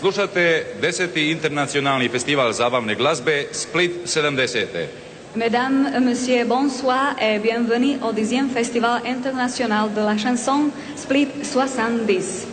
Slušate 10. internacionalni festival zabavne glazbe Split 70. Mesdames, Messieurs, bonsoir et bienvenue au 10e Festival international de la chanson Split 70.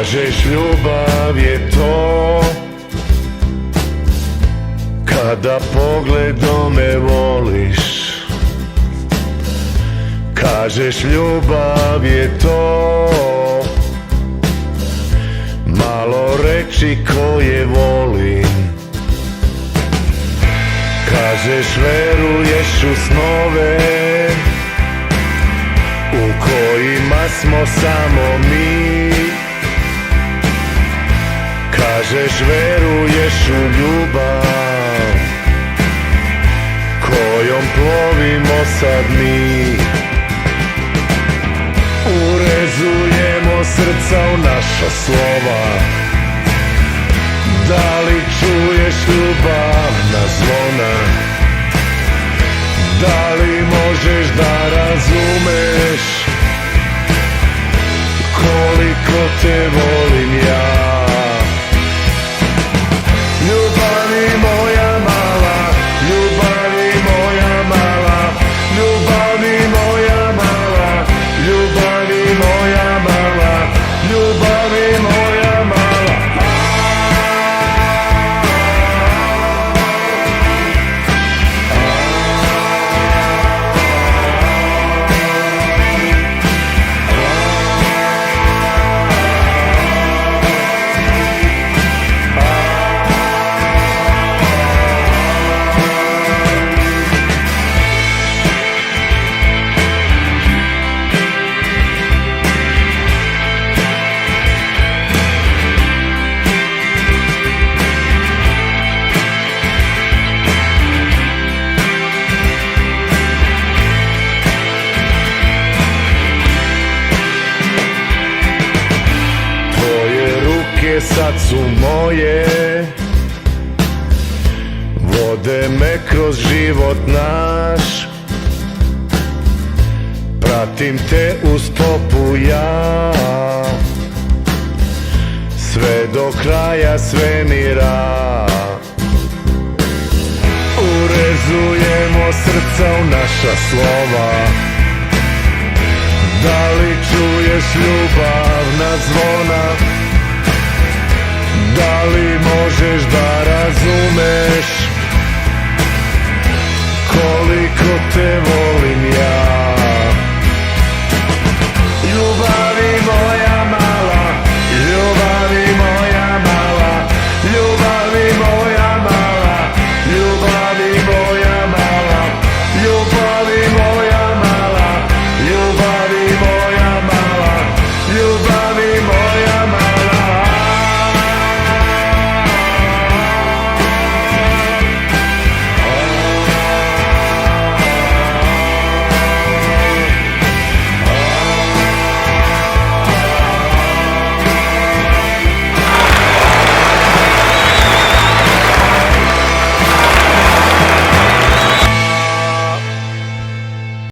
Kažeš ljubav je to kada pogledom me voliš. Kažeš ljubav je to malo reči koje volim. Kažeš veruješ u snove u kojima smo samo mi. Kažeš veruješ u ljubav kojom plovimo sad mi. Urezujemo srca u naša slova. Da li čuješ ljubavna zvona? Da li možeš da razumeš koliko te volim ja? Ljubavi moja mala, ljubavi moja mala, ljubavi moja mala, ljubavi moja mala, ljubavi moja mala. Sad su moje, vode me kroz život naš. Pratim te u stopu ja, sve do kraja svemira. Urezujemo srca u naša slova. Da li čuješ ljubavna zvona? Da li možeš da razumeš koliko te volim?